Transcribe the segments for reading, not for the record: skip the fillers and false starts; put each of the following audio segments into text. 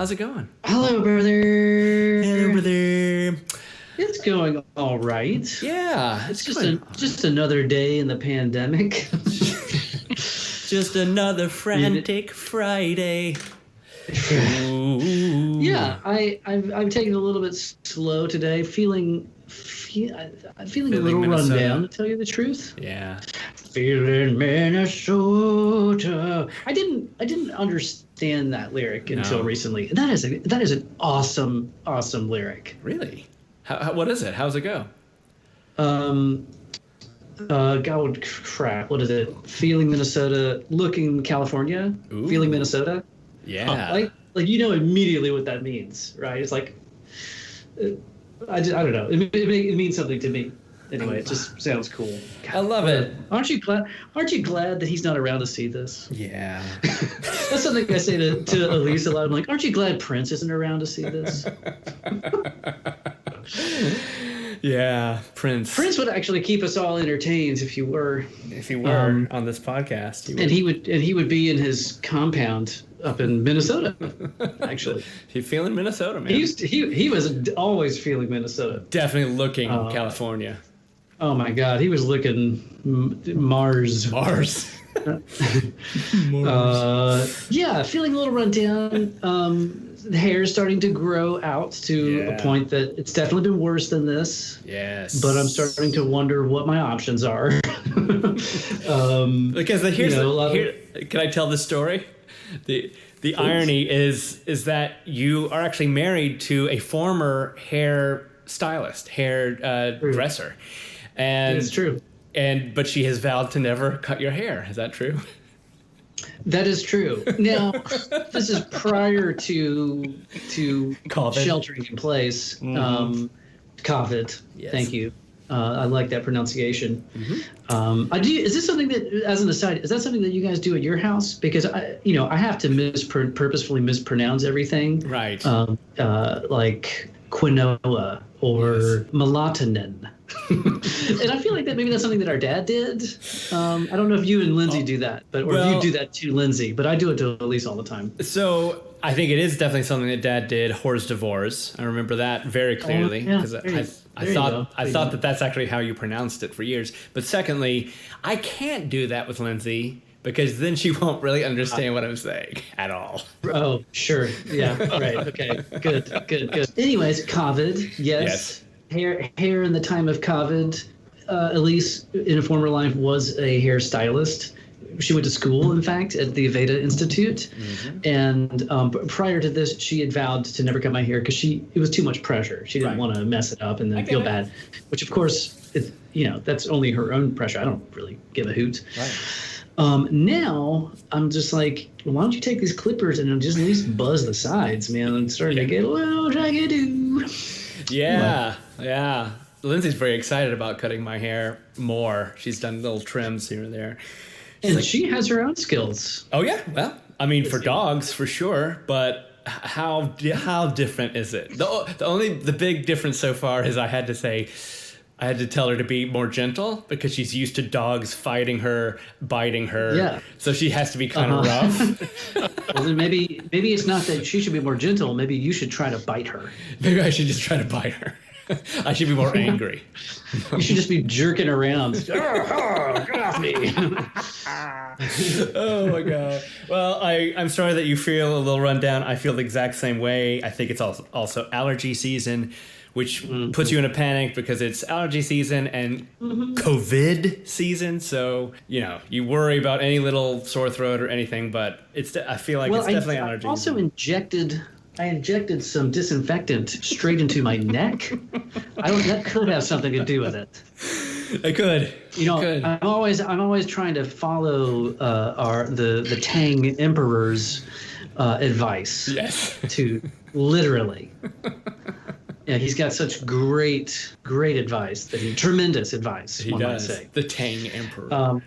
How's it going? Hello, brother. Hello, brother. It's going all right. Yeah, It's just another day in the pandemic. Just another frantic Friday. Yeah, I've taken it a little bit slow today. Feeling a little Minnesota. rundown, to tell you the truth. Yeah. Feeling Minnesota. I didn't understand that lyric until recently. That is an awesome lyric. Really? What is it? How's it go? God, crap. What is it? Feeling Minnesota, looking California. Ooh. Feeling Minnesota. Yeah. Like you know immediately what that means, right? It's like I don't know. It means something to me. Anyway, it just sounds cool. God, I love it. Aren't you glad that he's not around to see this? Yeah. That's something I say to Elise a lot. I'm like, aren't you glad Prince isn't around to see this? Yeah, Prince. Prince would actually keep us all entertained if you were on this podcast. He would be in his compound up in Minnesota. Actually, he's feeling Minnesota, man. He was always feeling Minnesota. Definitely looking California. Oh my God, he was looking Mars. Mars. Yeah, feeling a little run down. The hair is starting to grow out to a point that it's definitely been worse than this. Yes. But I'm starting to wonder what my options are. Because can I tell this story? The irony is that you are actually married to a former hair stylist, hair dresser. And it's true. But she has vowed to never cut your hair. Is that true? That is true. Now, this is prior to COVID. Sheltering in place. Mm-hmm. COVID. Yes. Thank you. I like that pronunciation. Mm-hmm. Is this something that, as an aside, is that something that you guys do at your house? Because I have to purposefully mispronounce everything. Right. Like quinoa or melatonin. And I feel like that's something that our dad did. I don't know if you and Lindsay do that, or if you do that to Lindsay, but I do it to Elise all the time. So I think it is definitely something that Dad did. Hors d'oeuvres. I remember that very clearly because I thought that that's actually how you pronounced it for years. But secondly, I can't do that with Lindsay because then she won't really understand what I'm saying at all. Oh, sure. Yeah. Right. Okay. Good. Anyways, COVID. Yes. Hair in the time of COVID. Elise, in a former life, was a hairstylist. She went to school, in fact, at the Aveda Institute. Mm-hmm. And prior to this, she had vowed to never cut my hair because it was too much pressure. She didn't want to mess it up and then feel bad, which, of course, that's only her own pressure. I don't really give a hoot. Right. Now, I'm just like, why don't you take these clippers and just at least buzz the sides, man? I'm starting to get a little jaggedy. Yeah. Lindsay's very excited about cutting my hair more. She's done little trims here and there. And she has her own skills. Oh, yeah. Well, I mean, for dogs, for sure. But how different is it? The big difference so far is I had to tell her to be more gentle because she's used to dogs fighting her, biting her. Yeah. So she has to be kind of rough. Well, then maybe it's not that she should be more gentle. Maybe you should try to bite her. Maybe I should just try to bite her. I should be more angry. You should just be jerking around. Get off me. Oh, my God. Well, I'm sorry that you feel a little run down. I feel the exact same way. I think it's also allergy season, which puts you in a panic because it's allergy season and COVID season. So, you worry about any little sore throat or anything, but I feel like it's definitely allergy season. I injected some disinfectant straight into my neck. That could have something to do with it. It could. I'm always trying to follow the Tang Emperor's advice. Yes. To literally. Yeah, he's got such great advice. Tremendous advice. He does. Might say. The Tang Emperor.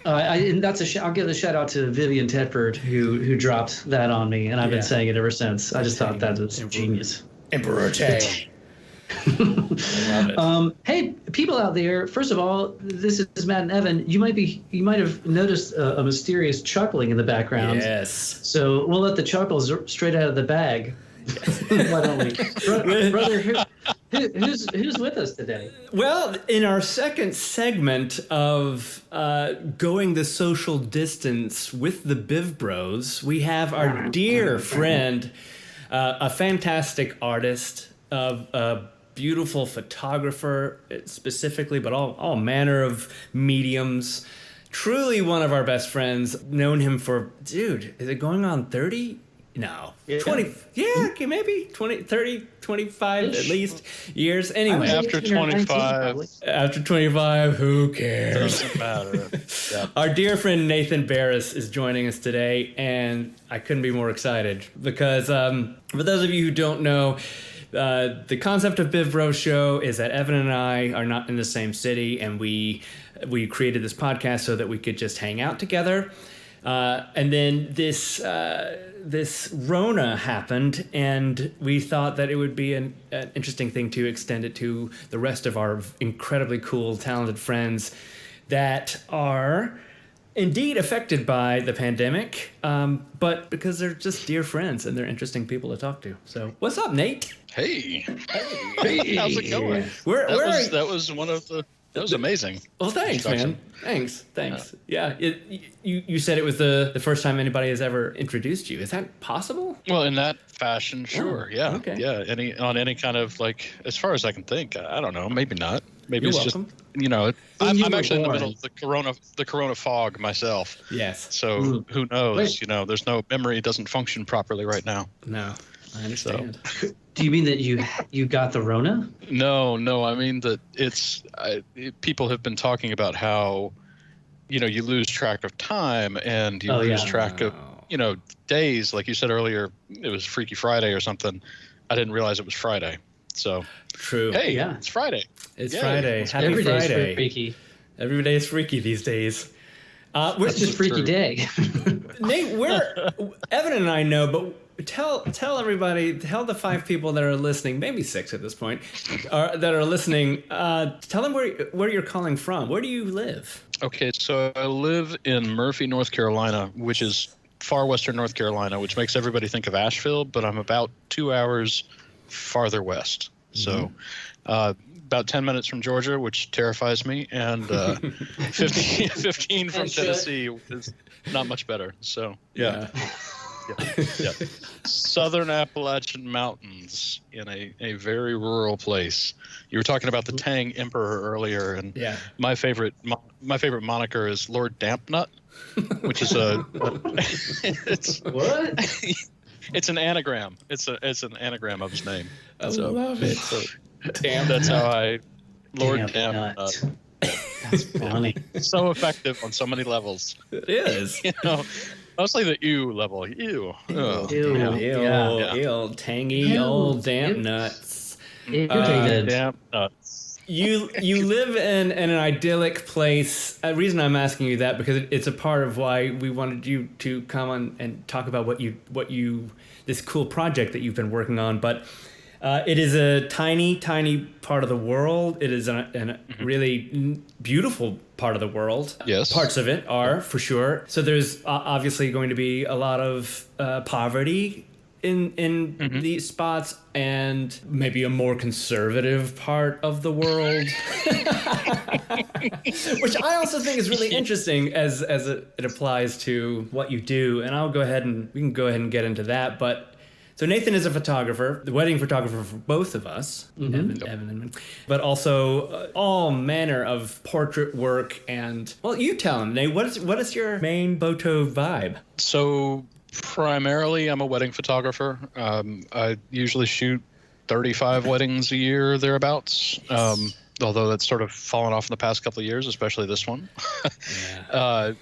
And I'll give a shout out to Vivian Tedford who dropped that on me, and I've been saying it ever since. I just thought that was genius. Emperor Tang. I love it. Hey, people out there! First of all, this is Matt and Evan. You might have noticed a mysterious chuckling in the background. Yes. So we'll let the chuckles straight out of the bag. Why don't we, brother? Who's with us today? Well, in our second segment of going the social distance with the BivBros, we have our dear friend, a fantastic artist, a beautiful photographer specifically, but all manner of mediums. Truly one of our best friends. Known him for, dude, is it going on 30? No. Yeah. 20, okay, maybe 20, 30, 25 at least years. Anyway. After 25. After 25, who cares? Doesn't matter. Yeah. Our dear friend Nathan Baerreis is joining us today, and I couldn't be more excited because for those of you who don't know, the concept of BivBros Show is that Evan and I are not in the same city, and we created this podcast so that we could just hang out together. And then this Rona happened, and we thought that it would be an interesting thing to extend it to the rest of our incredibly cool, talented friends that are indeed affected by the pandemic, but because they're just dear friends and they're interesting people to talk to. So, what's up, Nate? Hey, how's it going? That was one of the. That was amazing. Well, thanks, man. Thanks. Yeah, you said it was the first time anybody has ever introduced you. Is that possible? Well, in that fashion, sure. Oh, yeah. okay. Yeah. Any kind of like, as far as I can think, I don't know. Maybe not. Maybe You're it's welcome. just I'm actually in the middle of the corona fog myself. Yes. So who knows? Wait. There's no memory doesn't function properly right now. No, I understand. Do you mean that you got the Rona? No. I mean that people have been talking about how, you lose track of time and you lose track of, days. Like you said earlier, it was Freaky Friday or something. I didn't realize it was Friday. So True. Hey, Yeah. it's Friday. It's Yay. Friday. Happy Every day's Friday. freaky. Every day is freaky these days. It's just freaky true. day. Nate, Evan and I know, but tell everybody, tell the 5 people that are listening, maybe 6 at this point, that are listening. Tell them where you're calling from. Where do you live? Okay, so I live in Murphy, North Carolina, which is far western North Carolina, which makes everybody think of Asheville, but I'm about 2 hours farther west. So about 10 minutes from Georgia, which terrifies me, and 15 from Tennessee is not much better. So, yeah. Southern Appalachian Mountains in a very rural place. You were talking about the Tang Emperor earlier, and my favorite moniker is Lord Dampnut, which is it's What? It's an anagram. It's an anagram of his name. I love it. Damn, that's how Lord Dampnut. Dampnut. That's funny. So effective on so many levels. It is. Mostly the ew level. Ew. Oh, Ew. yeah. Ew, tangy Ew. old damp nuts. Irritated. Damn nuts. You live in an idyllic place. The reason I'm asking you that because it's a part of why we wanted you to come on and talk about what you this cool project that you've been working on. But it is a tiny part of the world. It is a really beautiful part of the world. Yes. Parts of it are, for sure. So there's obviously going to be a lot of poverty in these spots and maybe a more conservative part of the world. Which I also think is really interesting as it applies to what you do. And we can go ahead and get into that. But so Nathan is a photographer, the wedding photographer for both of us, Evan and me, but also all manner of portrait work. And, well, you tell him, Nate, what is your main photo vibe? So primarily, I'm a wedding photographer. I usually shoot 35 weddings a year, thereabouts. Although that's sort of fallen off in the past couple of years, especially this one. So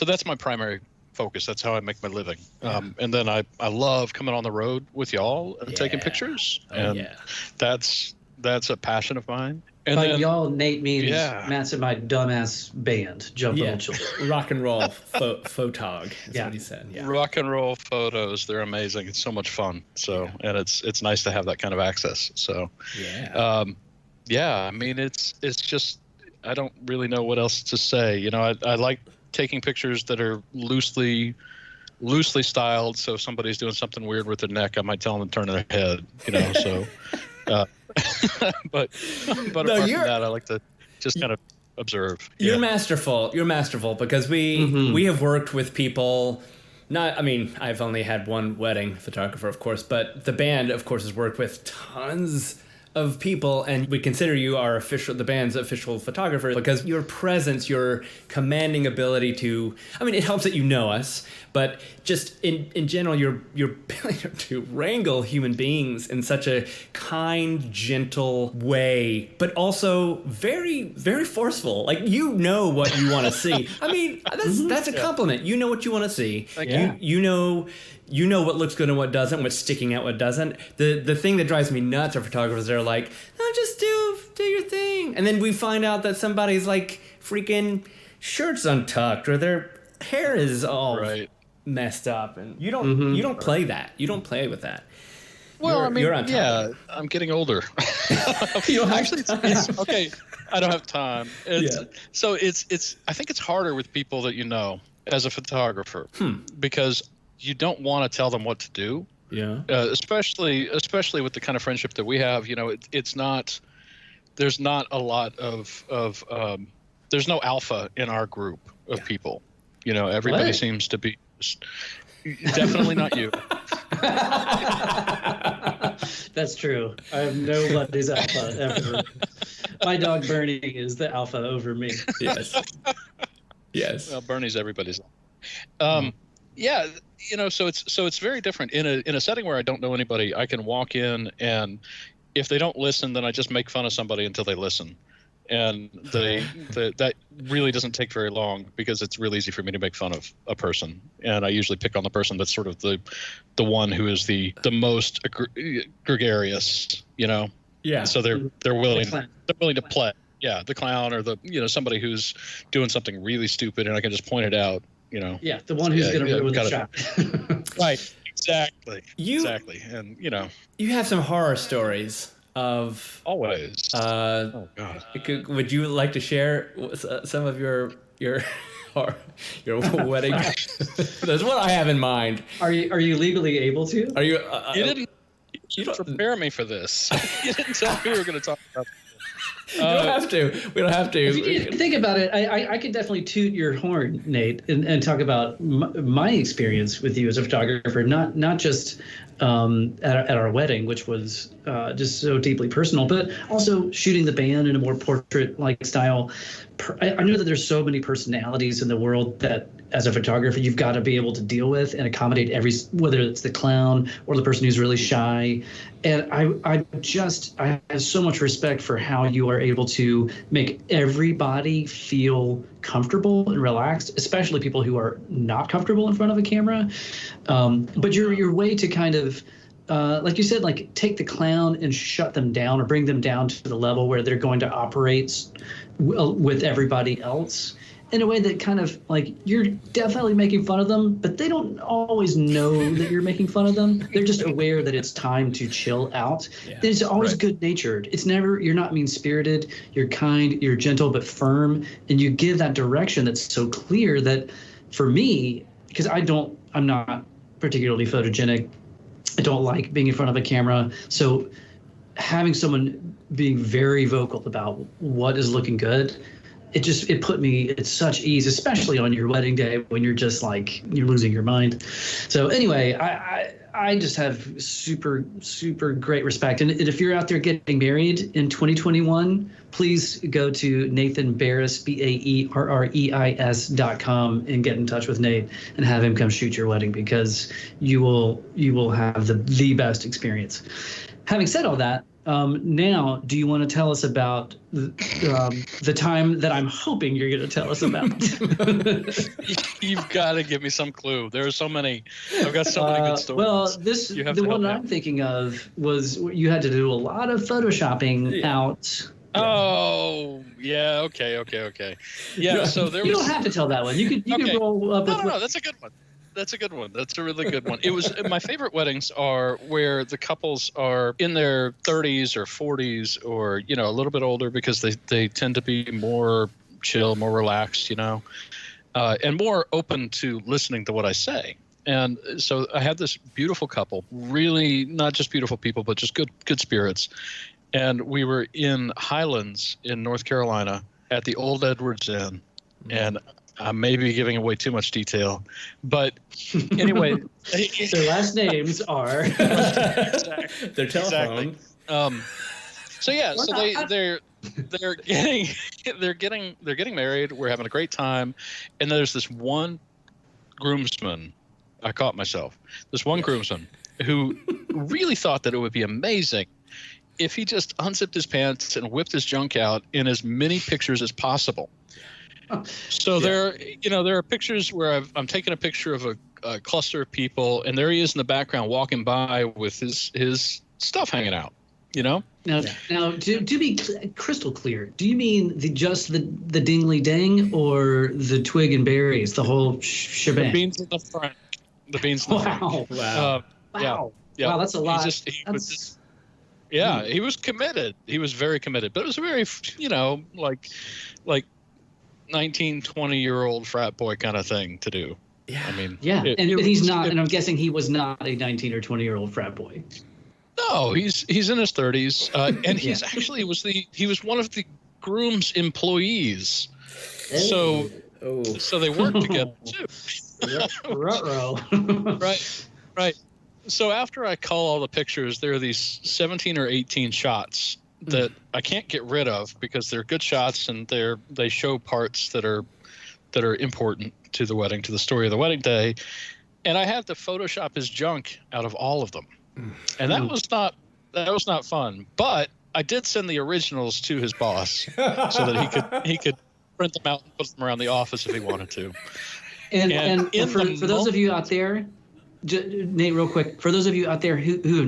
that's my primary focus. That's how I make my living. And then I love coming on the road with y'all and taking pictures. That's a passion of mine. And By then, y'all, Nate means Yeah. Matt's in my dumbass band, Jump Yeah. Little Children. Rock and roll photog is Yeah. what he said. Yeah. rock and roll photos, they're amazing. It's so much fun. So, and it's nice to have that kind of access. So, Yeah. I mean, it's just, I don't really know what else to say. You know, I like taking pictures that are loosely styled. So if somebody's doing something weird with their neck, I might tell them to turn their head, you know, so, but apart from that, I like to just kind of observe. You're masterful. You're masterful because we have worked with people. I've only had one wedding photographer, of course, but the band, of course, has worked with tons of people, and we consider you the band's official photographer because your presence, your commanding ability to, it helps that you know us, but just in general, your ability to wrangle human beings in such a kind, gentle way, but also very, very forceful. Like, you know what you want to see. That's a compliment. You know what you want to see. You know what looks good and what doesn't, what's sticking out, what doesn't. The thing that drives me nuts are photographers that are like, oh, just do your thing. And then we find out that somebody's like freaking shirt's untucked or their hair is all messed up. And you don't play that. You don't play with that. Well, you're on top. I'm getting older. You don't Actually, it's okay. I don't have time. So I think it's harder with people that you know as a photographer because you don't want to tell them what to do. Yeah. Especially with the kind of friendship that we have, you know, it's not. There's not a lot of there's no alpha in our group of people. You know, everybody seems to be. Definitely not you. That's true. I have no buddies alpha ever. My dog Bernie is the alpha over me. Yes. Well, Bernie's everybody's. Yeah, you know, so it's very different in a setting where I don't know anybody. I can walk in, and if they don't listen, then I just make fun of somebody until they listen, and that really doesn't take very long because it's real easy for me to make fun of a person, and I usually pick on the person that's sort of the one who is the most gregarious, you know. Yeah. So they're willing to play. Yeah, the clown or somebody who's doing something really stupid, and I can just point it out. You know. Yeah, the one who's going to ruin the shot. Right. Exactly. Exactly. And you have some horror stories of always. Oh God. Would you like to share some of your wedding? That's what I have in mind. Are you legally able to? Are you? You didn't prepare me for this. You didn't tell me we were going to talk about this. We don't have to. We don't have to. If you think about it, I could definitely toot your horn, Nate, and talk about my experience with you as a photographer, not just at our wedding, which was just so deeply personal, but also shooting the band in a more portrait-like style. I know that there's so many personalities in the world that, as a photographer, you've got to be able to deal with and accommodate whether it's the clown or the person who's really shy. And I have so much respect for how you are able to make everybody feel comfortable and relaxed, especially people who are not comfortable in front of a camera. But your way to kind of, like you said, like take the clown and shut them down or bring them down to the level where they're going to operate with everybody else in a way that kind of like you're definitely making fun of them, but they don't always know that you're making fun of them. They're just aware that it's time to chill out. Yeah, it's always good-natured. It's never, you're not mean-spirited. You're kind, you're gentle but firm, and you give that direction that's so clear that for me, because I'm not particularly photogenic. I don't like being in front of a camera. So having someone being very vocal about what is looking good, it put me at such ease, especially on your wedding day when you're just like, you're losing your mind. So anyway, I just have super, super great respect. And if you're out there getting married in 2021, please go to Nathan Baerreis, BAERREIS.com and get in touch with Nate and have him come shoot your wedding, because you will have the best experience. Having said all that, now, do you want to tell us about the time that I'm hoping you're going to tell us about? You've got to give me some clue. There are so many. I've got so many good stories. Well, the one I'm thinking of was you had to do a lot of photoshopping out Oh, yeah. Okay. Yeah. So there You was. don't have to tell that one. You could roll up with. No. That's a good one. That's a good one. That's a really good one. It was my favorite weddings are where the couples are in their 30s or 40s or a little bit older because they tend to be more chill, more relaxed, and more open to listening to what I say. And so I had this beautiful couple, really not just beautiful people, but just good spirits. And we were in Highlands in North Carolina at the Old Edwards Inn, and I may be giving away too much detail, but anyway, their last names are their telephone. Exactly. So they're getting married. We're having a great time, and there's this one groomsman. I caught myself. This one groomsman who really thought that it would be amazing if he just unzipped his pants and whipped his junk out in as many pictures as possible. So there are pictures where I'm taking a picture of a cluster of people, and there he is in the background walking by with his stuff hanging out. Now to be crystal clear, do you mean just the dingly dang or the twig and berries, the whole shebang? The beans in the front. Wow. Yeah. Wow, that's a lot. He was committed. He was very committed, but it was a very like 19, 20-year-old frat boy kind of thing to do. Yeah. I mean, and he's not, and I'm guessing he was not a 19 or 20-year-old frat boy. No, he's in his 30s, and he's actually he was one of the groom's employees. So they worked together too. Right. So after I call all the pictures, there are these 17 or 18 shots that I can't get rid of because they're good shots and they show parts that are important to the wedding, to the story of the wedding day, and I had to Photoshop his junk out of all of them, and that was not fun. But I did send the originals to his boss so that he could print them out and put them around the office if he wanted to. And for those of you out there, Nate, real quick, for those of you out there who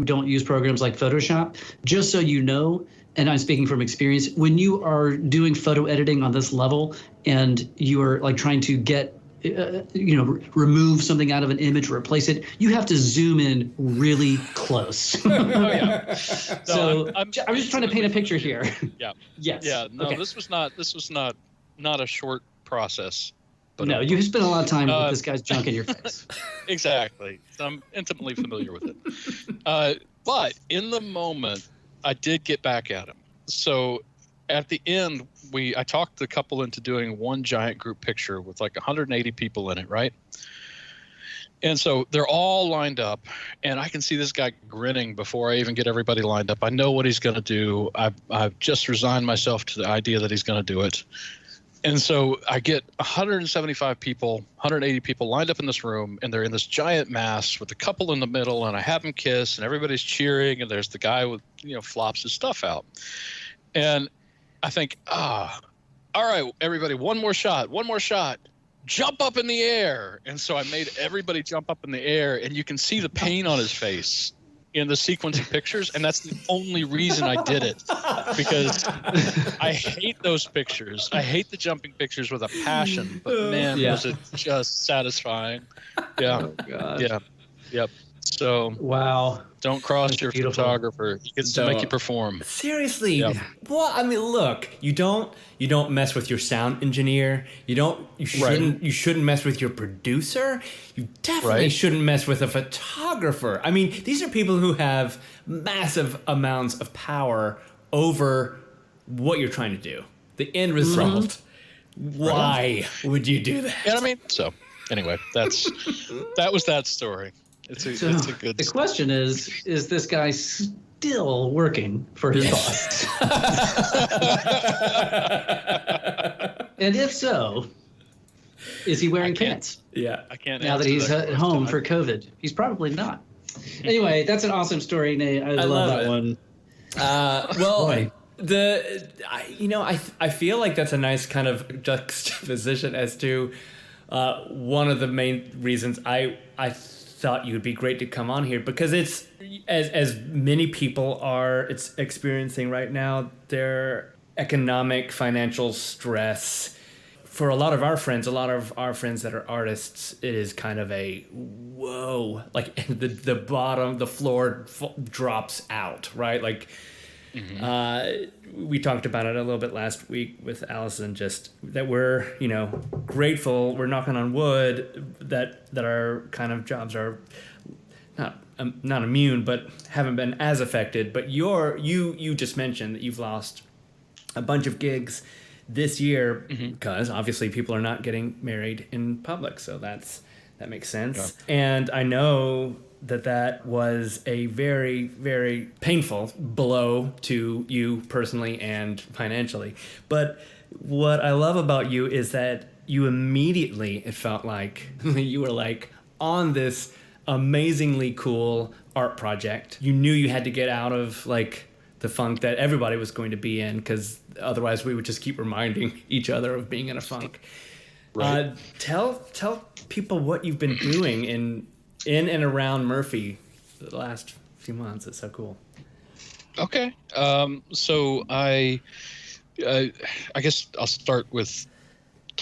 don't use programs like Photoshop, just so you know, and I'm speaking from experience, when you are doing photo editing on this level and you are like trying to get remove something out of an image, replace it, you have to zoom in really close. So I'm just trying to paint a picture here. Yeah. Yes. Yeah. No, okay. This was not a short process. But no, you spent a lot of time with this guy's junk in your face. Exactly. I'm intimately familiar with it. But in the moment, I did get back at him. So at the end, I talked the couple into doing one giant group picture with like 180 people in it, right? And so they're all lined up, and I can see this guy grinning before I even get everybody lined up. I know what he's going to do. I've just resigned myself to the idea that he's going to do it. And so I get 175 people, 180 people lined up in this room, and they're in this giant mass with the couple in the middle, and I have them kiss, and everybody's cheering, and there's the guy with, flops his stuff out. And I think, all right, everybody, one more shot, jump up in the air. And so I made everybody jump up in the air, and you can see the pain on his face in the sequence of pictures, and that's the only reason I did it, because I hate those pictures. I hate the jumping pictures with a passion, but man, was it just satisfying. Yeah. Oh, God. Yeah. Yep. So wow. Don't cross your photographer. He gets to make you perform. Seriously. Yep. Well, I mean, look, you don't mess with your sound engineer. You shouldn't mess with your producer. You definitely shouldn't mess with a photographer. I mean, these are people who have massive amounts of power over what you're trying to do. The end result. Why would you do that? Yeah, I mean, so anyway, that was that story. It's a good. The question is this guy still working for his boss? And if so, is he wearing pants? Yeah, I can't. Now that he's at home for COVID, he's probably not. Anyway, that's an awesome story, Nate. I love that one. Well, I feel like that's a nice kind of juxtaposition as to one of the main reasons I thought you'd be great to come on here because it's as many people are experiencing right now, their economic financial stress. For a lot of our friends that are artists, it is kind of a whoa, like the bottom, the floor drops out, right? Like we talked about it a little bit last week with Allison, just that we're, grateful, we're knocking on wood that our kind of jobs are not immune, but haven't been as affected. But you just mentioned that you've lost a bunch of gigs this year because obviously people are not getting married in public, so that makes sense. Yeah. And I know that was a very, very painful blow to you personally and financially. But what I love about you is that you immediately, it felt like you were like on this amazingly cool art project. You knew you had to get out of like the funk that everybody was going to be in, because otherwise we would just keep reminding each other of being in a funk. Right. Tell people what you've been doing in and around Murphy the last few months. It's so cool. Okay. So I guess I'll start with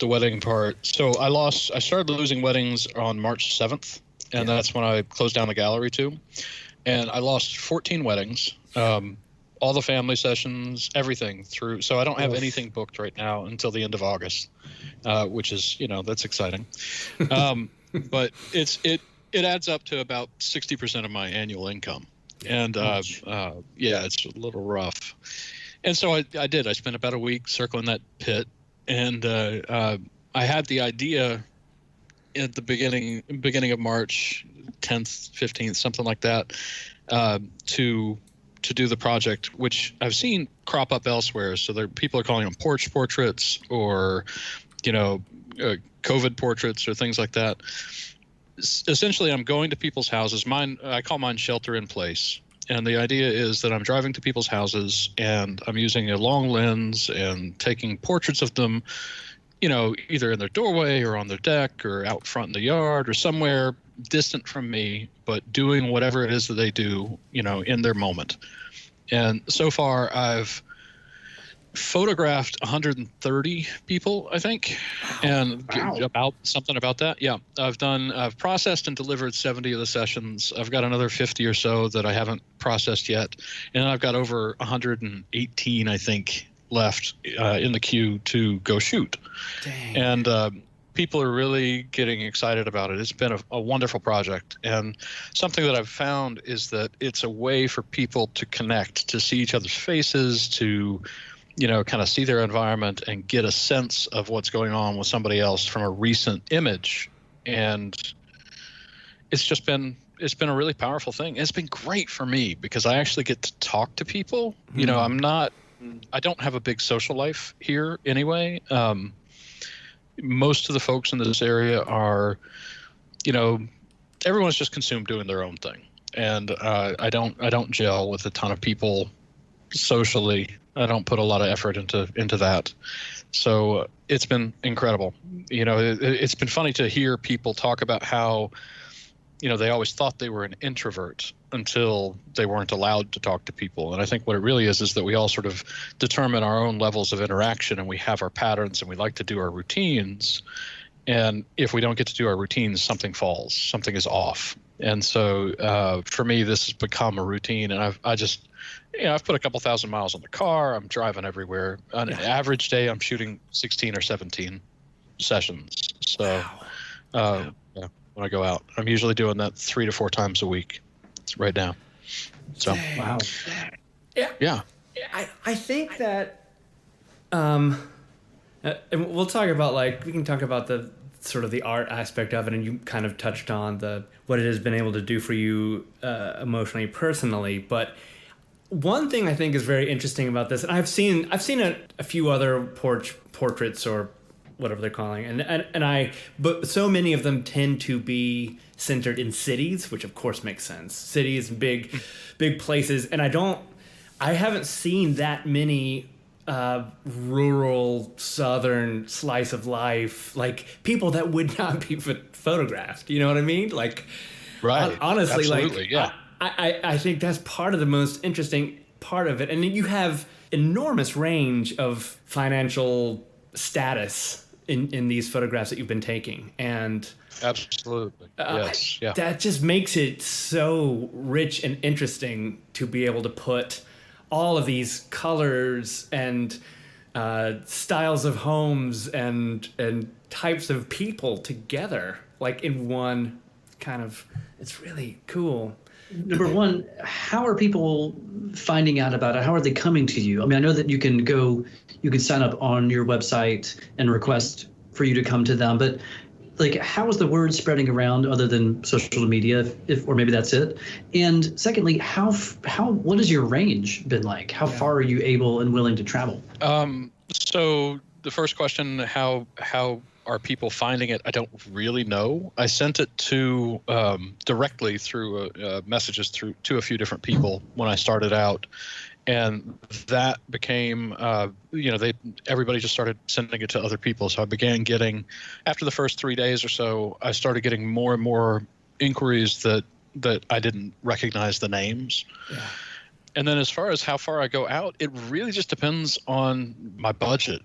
the wedding part. So I started losing weddings on March 7th, and that's when I closed down the gallery too. And I lost 14 weddings. All the family sessions, everything through. So I don't have anything booked right now until the end of August, which is, that's exciting. But it adds up to about 60% of my annual income. And it's a little rough. And so I did. I spent about a week circling that pit. And I had the idea at the beginning of March, 10th, 15th, something like that, to do the project, which I've seen crop up elsewhere. So people are calling them porch portraits or, COVID portraits or things like that. Essentially, I'm going to people's houses. I call mine shelter in place. And the idea is that I'm driving to people's houses and I'm using a long lens and taking portraits of them, either in their doorway or on their deck or out front in the yard or somewhere distant from me, but doing whatever it is that they do, in their moment. And so far I've photographed 130 people, I think, and about that. Yeah. I've processed and delivered 70 of the sessions. I've got another 50 or so that I haven't processed yet. And I've got over 118, I think, left in the queue to go shoot. Dang. And people are really getting excited about it. It's been a wonderful project. And something that I've found is that it's a way for people to connect, to see each other's faces, to, kind of see their environment and get a sense of what's going on with somebody else from a recent image. And it's been a really powerful thing. It's been great for me because I actually get to talk to people. I don't have a big social life here anyway. Most of the folks in this area are, everyone's just consumed doing their own thing. And I don't gel with a ton of people socially. I don't put a lot of effort into that. So it's been incredible. It's been funny to hear people talk about how, they always thought they were an introvert until they weren't allowed to talk to people. And I think what it really is that we all sort of determine our own levels of interaction, and we have our patterns and we like to do our routines. And if we don't get to do our routines, something falls, something is off. And so for me, this has become a routine. And I've put a couple thousand miles on the car. I'm driving everywhere. On an average day, I'm shooting 16 or 17 sessions. So when I go out, I'm usually doing that 3 to 4 times a week right now. So, wow. Yeah. I think that, and we'll talk about we can talk about the sort of the art aspect of it. And you kind of touched on what it has been able to do for you emotionally, personally. But one thing I think is very interesting about this, and I've seen a few other portraits or whatever they're calling, but so many of them tend to be centered in cities, which of course makes sense. Cities, big places, and I haven't seen that many rural southern slice of life, like people that would not be photographed. You know what I mean? Like, Right. Honestly, Absolutely. like, yeah. I think that's part of the most interesting part of it. And then you have enormous range of financial status in these photographs that you've been taking. And Absolutely. Yes. Yeah. that just makes it so rich and interesting to be able to put all of these colors and styles of homes and types of people together, like in one kind of. It's really cool. Number one, how are people finding out about it? How are they coming to you? I mean, I know that you can sign up on your website and request for you to come to them, but like, how is the word spreading around other than social media, if or maybe that's it? And secondly, what has your range been like? How far are you able and willing to travel? So the first question, how are people finding it? I don't really know. I sent it to directly through messages to a few different people when I started out, and that became everybody just started sending it to other people. So I began getting, after the first 3 days or so, I started getting more and more inquiries that I didn't recognize the names. Yeah. And then as far as how far I go out, it really just depends on my budget.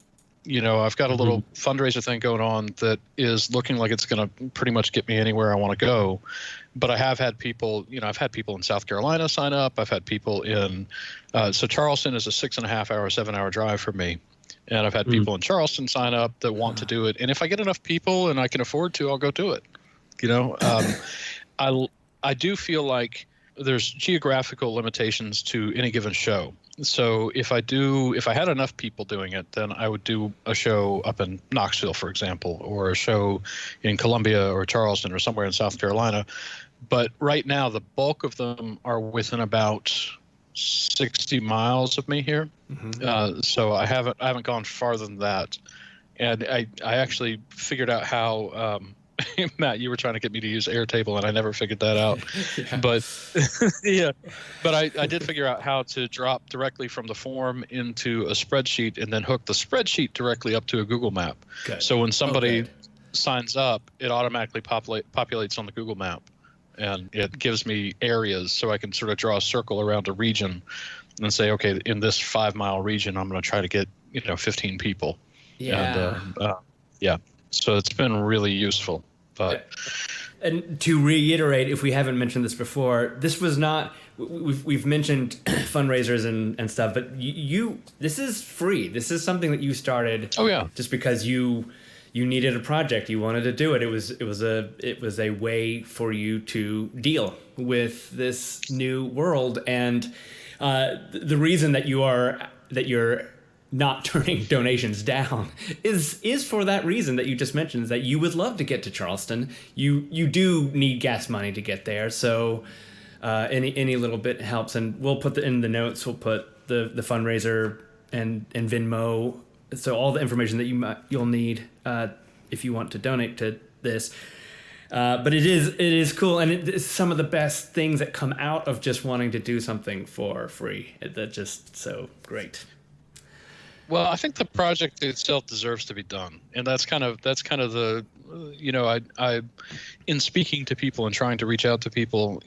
I've got a little fundraiser thing going on that is looking like it's going to pretty much get me anywhere I want to go. But I have had people, I've had people in South Carolina sign up. I've had people in, so Charleston is a 6.5 hour, 7 hour drive for me. And I've had people in Charleston sign up that want to do it. And if I get enough people and I can afford to, I'll go do it. I do feel like there's geographical limitations to any given show. So if I had enough people doing it, then I would do a show up in Knoxville, for example, or a show in Columbia or Charleston or somewhere in South Carolina. But right now, the bulk of them are within about 60 miles of me here. So I haven't gone farther than that. And I actually figured out how Matt, you were trying to get me to use Airtable, and I never figured that out. But but I did figure out how to drop directly from the form into a spreadsheet and then hook the spreadsheet directly up to a Google map. Good. So when somebody signs up, it automatically populates on the Google map, and it gives me areas so I can sort of draw a circle around a region and say, okay, in this 5 mile region, I'm going to try to get 15 people. Yeah. And, so it's been really useful. But and to reiterate, if we haven't mentioned this before, this was not. We've mentioned fundraisers and stuff, but you this is free. This is something that you started. Oh yeah. Just because you needed a project, you wanted to do it. It was a way for you to deal with this new world, and the reason that you're not turning donations down is for that reason that you just mentioned, is that you would love to get to Charleston. You do need gas money to get there, so any little bit helps. And we'll put in the notes. We'll put the fundraiser and Venmo, so all the information that you'll need if you want to donate to this. But it is cool, and it's some of the best things that come out of just wanting to do something for free. That's just so great. Well, I think the project itself deserves to be done, and that's kind of the, I in speaking to people and trying to reach out to people,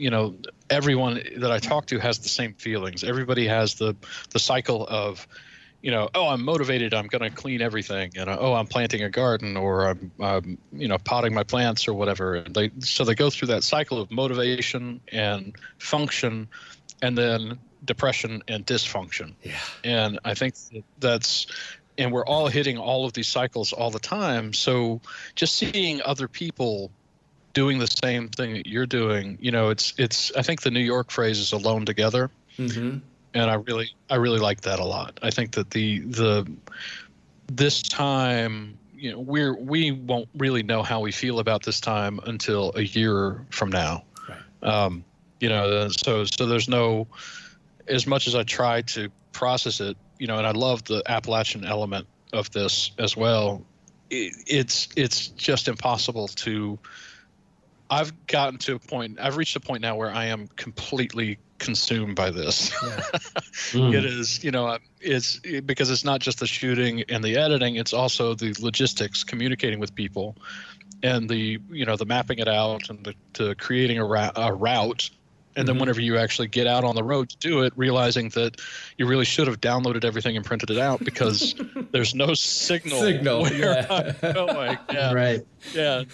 everyone that I talk to has the same feelings. Everybody has the cycle of, oh, I'm motivated, I'm going to clean everything, and oh, I'm planting a garden, or I'm potting my plants or whatever. And they go through that cycle of motivation and function, and then depression and dysfunction. Yeah. And I think and we're all hitting all of these cycles all the time. So just seeing other people doing the same thing that you're doing, it's I think the New York phrase is alone together. Mm-hmm. And I really like that a lot. I think that this time, we won't really know how we feel about this time until a year from now. Right. So there's no, as much as I try to process it, and I love the Appalachian element of this as well, it's just impossible to. I've reached a point now where I am completely consumed by this. Yeah. It is, it's because it's not just the shooting and the editing, it's also the logistics, communicating with people. and the mapping it out and the creating a route. And then whenever you actually get out on the road to do it, realizing that you really should have downloaded everything and printed it out because there's no signal where I'm going. Yeah. Right. Yeah.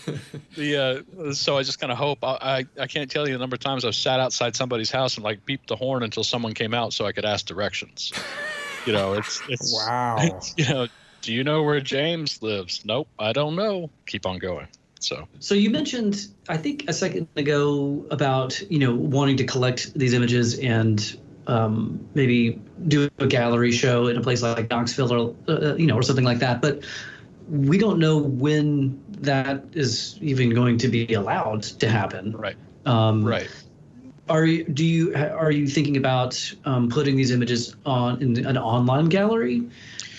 So I just kind of hope. I can't tell you the number of times I've sat outside somebody's house and like beeped the horn until someone came out so I could ask directions. It's wow. Do you know where James lives? Nope, I don't know. Keep on going. So you mentioned, I think a second ago, about wanting to collect these images and maybe do a gallery show in a place like Knoxville or something like that. But we don't know when that is even going to be allowed to happen. Right. Right. Are you thinking about putting these images in an online gallery,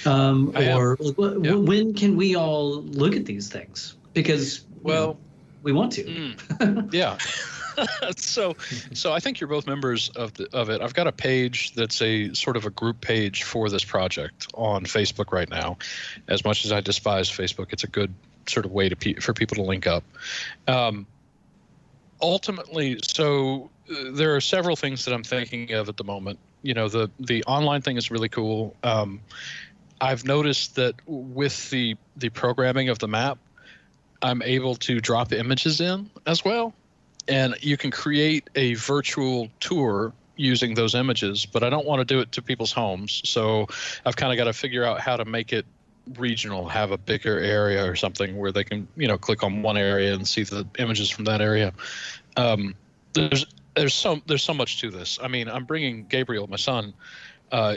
when can we all look at these things? Because we want to. Yeah. So I think you're both members of it. I've got a page that's a sort of a group page for this project on Facebook right now. As much as I despise Facebook, it's a good sort of way for people to link up. Ultimately, so there are several things that I'm thinking of at the moment. The online thing is really cool. I've noticed that with the programming of the map, I'm able to drop images in as well. And you can create a virtual tour using those images, but I don't want to do it to people's homes. So I've kind of got to figure out how to make it regional, have a bigger area or something where they can, click on one area and see the images from that area. There's so much to this. I mean, I'm bringing Gabriel, my son,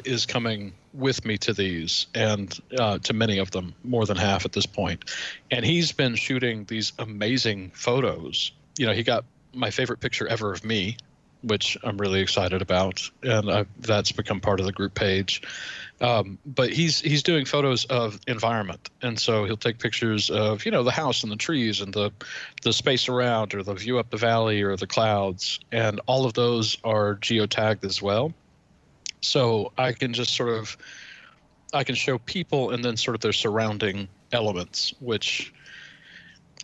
is coming with me to these and to many of them, more than half at this point. And he's been shooting these amazing photos. He got my favorite picture ever of me, which I'm really excited about. And that's become part of the group page. But he's doing photos of environment. And so he'll take pictures of, the house and the trees and the space around, or the view up the valley or the clouds. And all of those are geotagged as well. So I can just I can show people and then sort of their surrounding elements, which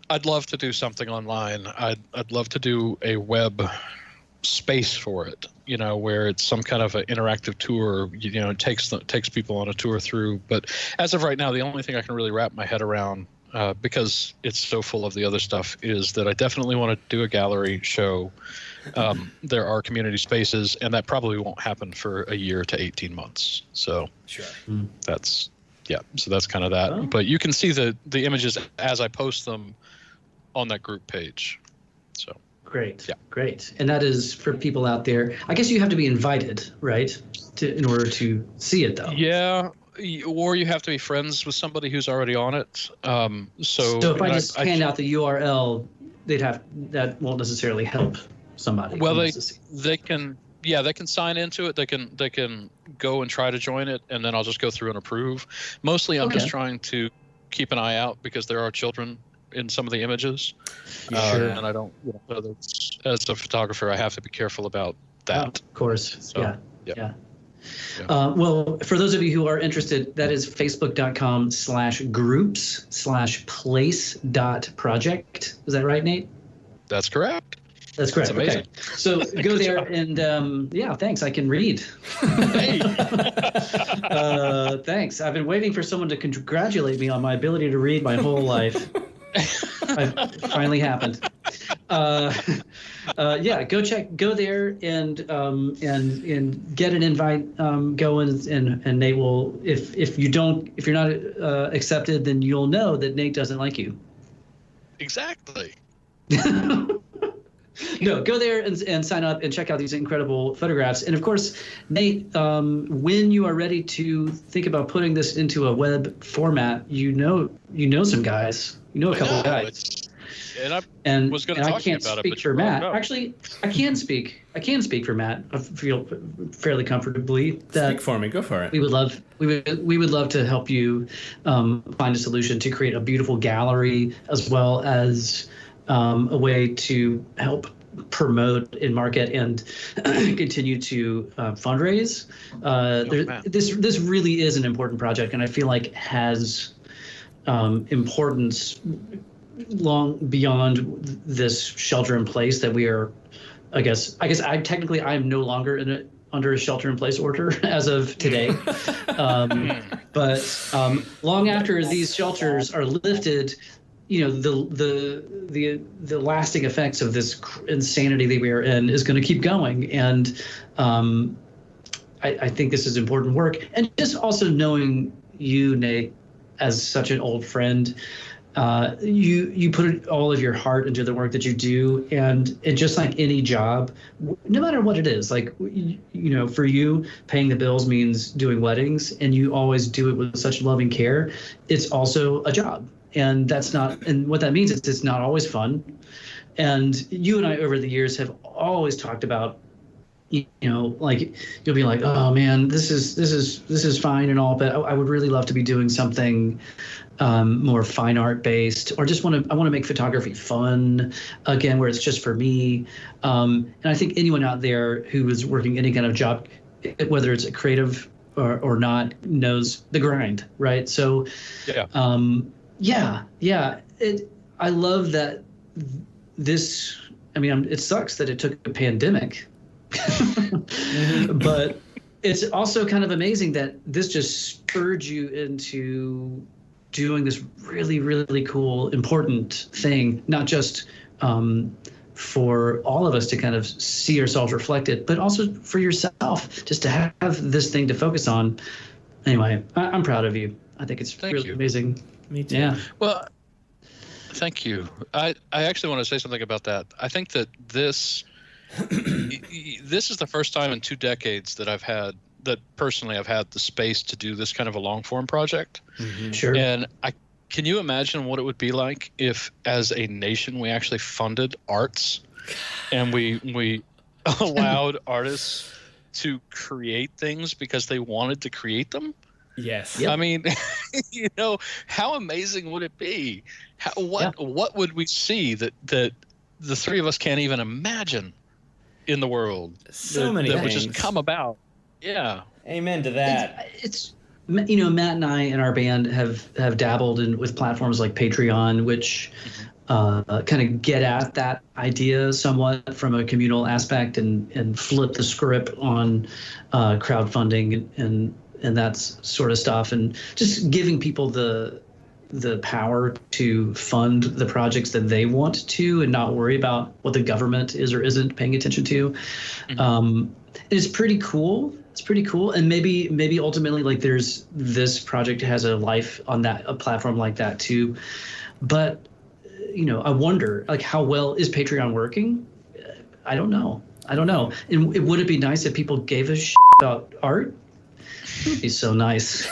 I'd love to do something online. I'd love to do a web space for it, where it's some kind of an interactive tour, it takes people on a tour through. But as of right now, the only thing I can really wrap my head around, because it's so full of the other stuff, is that I definitely want to do a gallery show. There are community spaces, and that probably won't happen for a year to 18 months. So sure. So that's kind of that. Oh. But you can see the images as I post them on that group page. So great. And that is for people out there. I guess you have to be invited, right, in order to see it, though. Yeah. Or you have to be friends with somebody who's already on it. So if I just hand out the URL, that won't necessarily help somebody. Well, they can sign into it. They can go and try to join it, and then I'll just go through and approve. Mostly, I'm just trying to keep an eye out because there are children in some of the images, sure. And I don't. As a photographer, I have to be careful about that. Oh, of course. So, yeah. Well, for those of you who are interested, that is facebook.com/groups/place.project. Is that right, Nate? That's correct. That's correct. That's amazing. Okay. So go there and thanks. I can read. Hey. Thanks. I've been waiting for someone to congratulate me on my ability to read my whole life. It finally happened. Go there and get an invite going, and Nate will, if you're not accepted, then you'll know that Nate doesn't like you. Exactly. No, go there and sign up and check out these incredible photographs. And of course, Nate, when you are ready to think about putting this into a web format, you know some guys, a couple of guys. And I can't speak for Matt. Actually, I can speak for Matt. I feel fairly comfortably that. Speak for me. Go for it. We would love to help you find a solution to create a beautiful gallery, as well as a way to help promote and market and continue to fundraise. This really is an important project, and I feel like has importance long beyond this shelter in place that we are. I guess I'm no longer under a shelter in place order as of today. But long after these shelters are lifted, the lasting effects of this insanity that we are in is going to keep going. And I think this is important work. And just also knowing you, Nate, as such an old friend, you put all of your heart into the work that you do, and just like any job, no matter what it is, like, for you, paying the bills means doing weddings, and you always do it with such loving care. It's also a job, and what that means is it's not always fun. And you and I over the years have always talked about, like, you'll be like, oh man, this is fine and all, but I would really love to be doing something more fine art based, or I want to make photography fun again, where it's just for me. And I think anyone out there who is working any kind of job, whether it's a creative or not, knows the grind, right? So, I love that this. I mean, it sucks that it took a pandemic, but it's also kind of amazing that this just spurred you into doing this really, really cool, important thing, not just for all of us to kind of see ourselves reflected, but also for yourself, just to have this thing to focus on. Anyway, I'm proud of you. I think it's really amazing. Me too. Yeah. Well, thank you. I actually want to say something about that. I think that this is the first time in 2 decades that I've had the space to do this kind of a long form project. Mm-hmm. Sure. And can you imagine what it would be like if, as a nation, we actually funded arts and we allowed artists to create things because they wanted to create them? Yes. Yep. I mean, how amazing would it be? What would we see that the three of us can't even imagine in the world? So many that would things. just come about. Yeah. Amen to that. It's Matt and I and our band have dabbled with platforms like Patreon, which kind of get at that idea somewhat from a communal aspect and flip the script on crowdfunding and that sort of stuff, and just giving people the power to fund the projects that they want to and not worry about what the government is or isn't paying attention to. Mm-hmm. It's pretty cool. It's pretty cool. And maybe ultimately, like, this project has a life on a platform like that too. But, I wonder, like, how well is Patreon working? I don't know. And would it be nice if people gave a shit about art? He's so nice.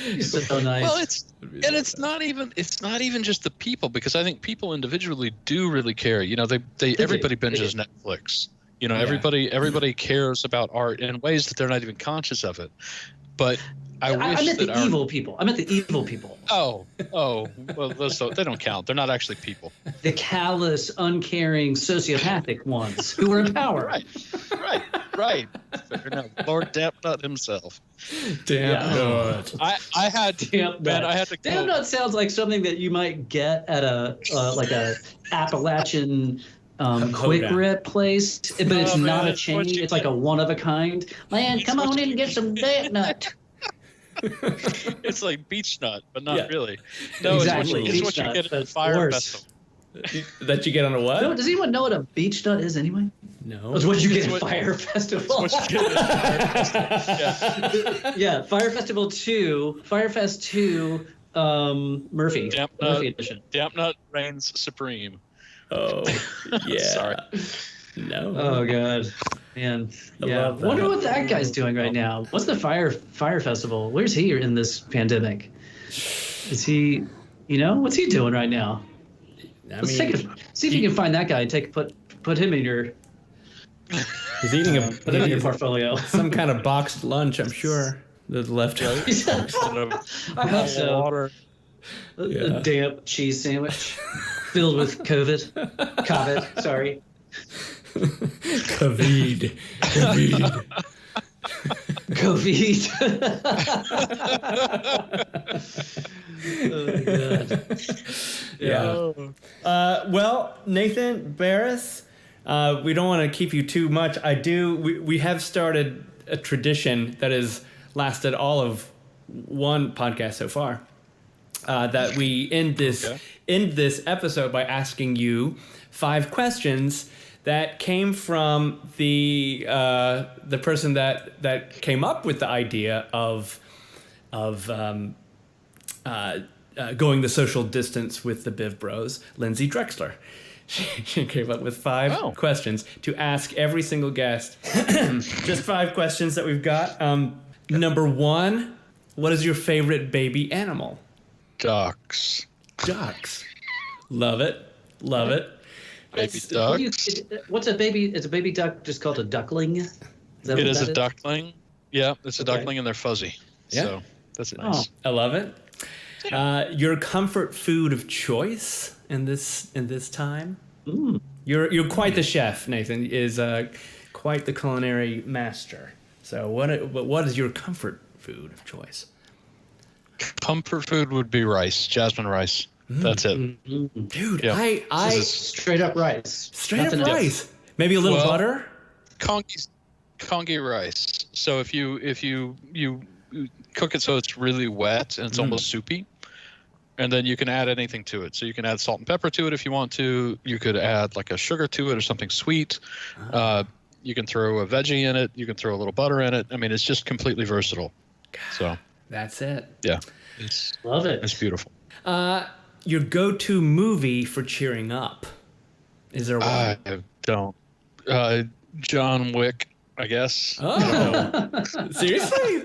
He's so nice. Well, it's not even just the people, because I think people individually do really care. Everybody binges Netflix. Everybody cares about art in ways that they're not even conscious of it. But I meant the evil people. Oh, well, they don't count. They're not actually people. The callous, uncaring, sociopathic ones who are in power. Right. Fair enough. Lord Dampnut himself. Dampnut. I had to. Dampnut sounds like something that you might get at a Appalachian quick rip place, but it's not a chain. It's like a one of a kind. Man, come on in and get some Dampnut. It's like beach nut, but not really. No, exactly. It's what you get at the Fire Festival. That you get on a what? No, does anyone know what a beach nut is anyway? No. It's what you get at Fire Festival. Yeah, Fire Festival 2, Firefest 2, Murphy. Murphy edition. Dampnut reigns supreme. Oh, yeah. Sorry. No. Oh, God. Man. Yeah. Wonder what that guy's doing right now. What's the Fire Festival? Where's he in this pandemic? Is he, what's he doing right now? See if you can find that guy and put him in your. He's eating put him in your portfolio. Some kind of boxed lunch, I'm sure. The leftovers. I hope so. Water. A damp cheese sandwich filled with COVID. Sorry. COVID. Oh, God. Yeah. Well, Nathan Baerreis, we don't want to keep you too much. We have started a tradition that has lasted all of one podcast so far. That we end this episode by asking you 5 questions that came from the person that came up with the idea of going the social distance with the BivBros, Lindsay Drexler. She came up with 5 questions to ask every single guest. Just 5 questions that we've got. Number 1, what is your favorite baby animal? Ducks. Ducks. Love it. Love it. Baby ducks. What's a baby? Is a baby duck just called a duckling? Is that It what is that a duckling. Yeah, it's a Okay. duckling and they're fuzzy. Yeah. So that's nice. I love it. Your comfort food of choice in this time? Mm. You're quite the chef. Nathan is quite the culinary master. So what is your comfort food of choice? Comfort food would be rice, jasmine rice. That's it. Mm-hmm. Dude, Yeah. I Straight up rice. straight Nothing up else. rice. Maybe a little Well, butter. Congy rice. So if you cook it so it's really wet and it's almost soupy, and then you can add anything to it. So you can add salt and pepper to it if you want to. You could add like a sugar to it or something sweet. You can throw a veggie in it. You can throw a little butter in it. I mean, it's just completely versatile. So That's it. yeah, Love it. it's beautiful. Your go-to movie for cheering up? Is there one? I don't. John Wick, I guess. Oh, seriously?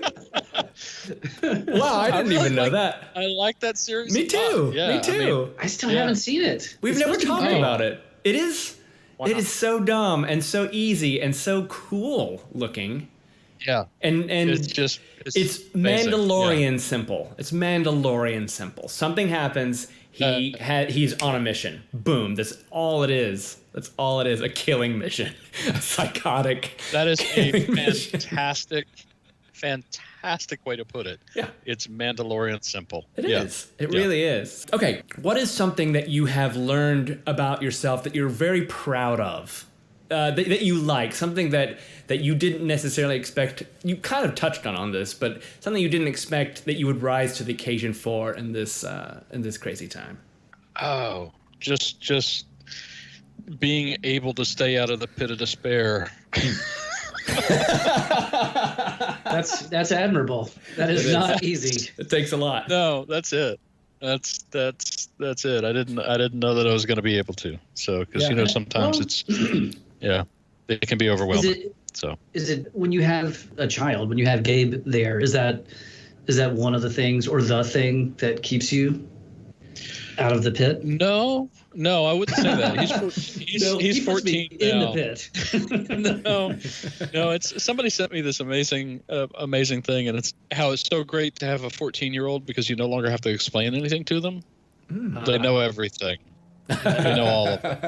Wow, I didn't even know that. I like that series. Me a too. lot. Yeah, Me too. I still Yeah. haven't seen it. We've It's never supposed to be talked great. about it. It is. Wow. It is so dumb and so easy and so cool looking. Yeah. And It's just. it's basic. Mandalorian Yeah. simple. It's Mandalorian simple. Something happens. He's on a mission. Boom. That's all it is. That's all it is. A killing mission. A psychotic. That is a killing mission. fantastic way to put it. Yeah. It's Mandalorian simple. It is. It really is. Okay. What is something that you have learned about yourself that you're very proud of? That you like? Something that you didn't necessarily expect. You kind of touched on this, but something you didn't expect that you would rise to the occasion for in this crazy time. Oh, just being able to stay out of the pit of despair. That's admirable. That is not easy. It takes a lot. No, that's it. That's it. I didn't know that I was going to be able to. So, because Yeah. sometimes Well, it's it can be overwhelming. Is it when you have a child, when you have Gabe there, is that one of the things or the thing that keeps you out of the pit? No, I wouldn't say that. He's 14 now. in the pit. No, it's somebody sent me this amazing thing, and it's how it's so great to have a 14-year-old because you no longer have to explain anything to them. They know everything. They know all of it.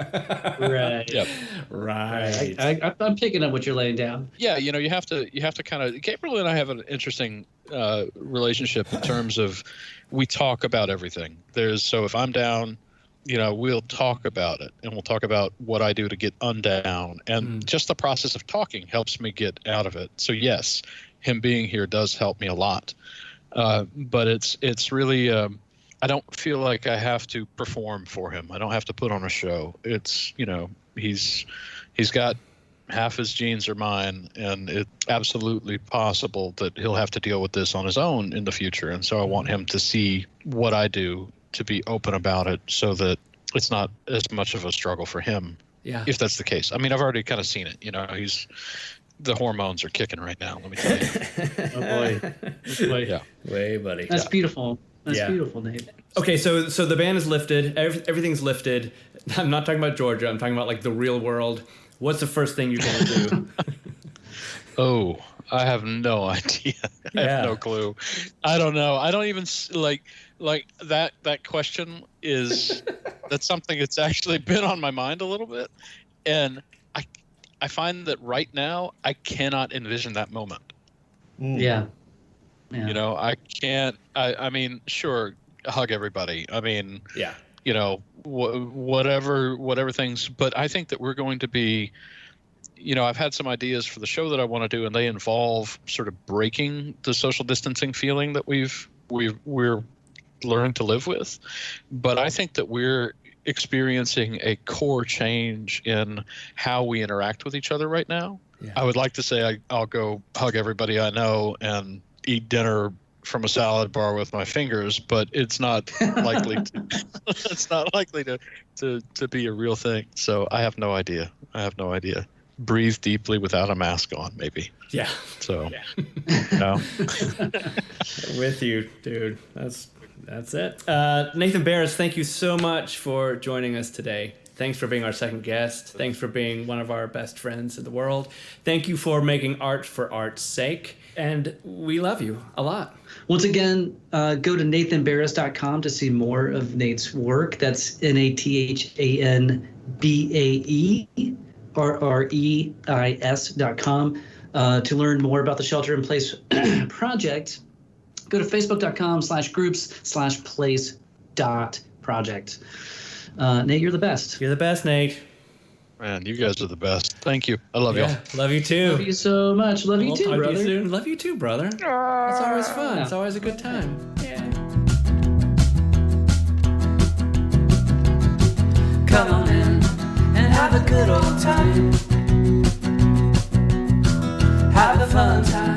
Right. Yep. Right. I'm picking up what you're laying down. Yeah, you have to kind of. Gabriel and I have an interesting relationship in terms of we talk about everything. So if I'm down, we'll talk about it, and we'll talk about what I do to get undown, and just the process of talking helps me get out of it. So yes, him being here does help me a lot, but it's really. I don't feel like I have to perform for him. I don't have to put on a show. It's he's got half his genes are mine, and it's absolutely possible that he'll have to deal with this on his own in the future. And so I want him to see what I do, to be open about it, so that it's not as much of a struggle for him. Yeah. If that's the case. I mean, I've already kind of seen it. The hormones are kicking right now. Let me tell you. Oh boy. Yeah. Way, buddy. That's beautiful. That's Yeah. beautiful, Nate. Okay, so the ban is lifted. Everything's lifted. I'm not talking about Georgia. I'm talking about like the real world. What's the first thing you're gonna do? Oh, I have no idea. I have no clue. I don't know. I don't even like that question is that's something that's actually been on my mind a little bit, and I find that right now I cannot envision that moment. Yeah. I can't. I mean, sure, hug everybody. I mean, yeah, you know, whatever things. But I think that we're going to be, you know, I've had some ideas for the show that I want to do, and they involve sort of breaking the social distancing feeling that we're learned to live with. But I think that we're experiencing a core change in how we interact with each other right now. Yeah. I would like to say I'll go hug everybody I know and eat dinner from a salad bar with my fingers, but it's not likely to be a real thing. So I have no idea. Breathe deeply without a mask on, maybe. Yeah. So, no. With you, dude. That's it. Nathan Baerreis, thank you so much for joining us today. Thanks for being our second guest. Thanks for being one of our best friends in the world. Thank you for making art for art's sake. And we love you a lot. Once again, go to nathanbaerreis.com to see more of Nate's work. That's NATHANBAERREIS.com. To learn more about the Shelter in Place project, go to facebook.com/groups/place.project. Nate, you're the best. You're the best, Nate. Man, you guys are the best. Thank you. I love y'all. Love you too. Love you so much. Love you too, brother. You soon. Love you too, brother. It's always fun. It's always a good time. Yeah. Come on in and have a good old time. Have a fun time.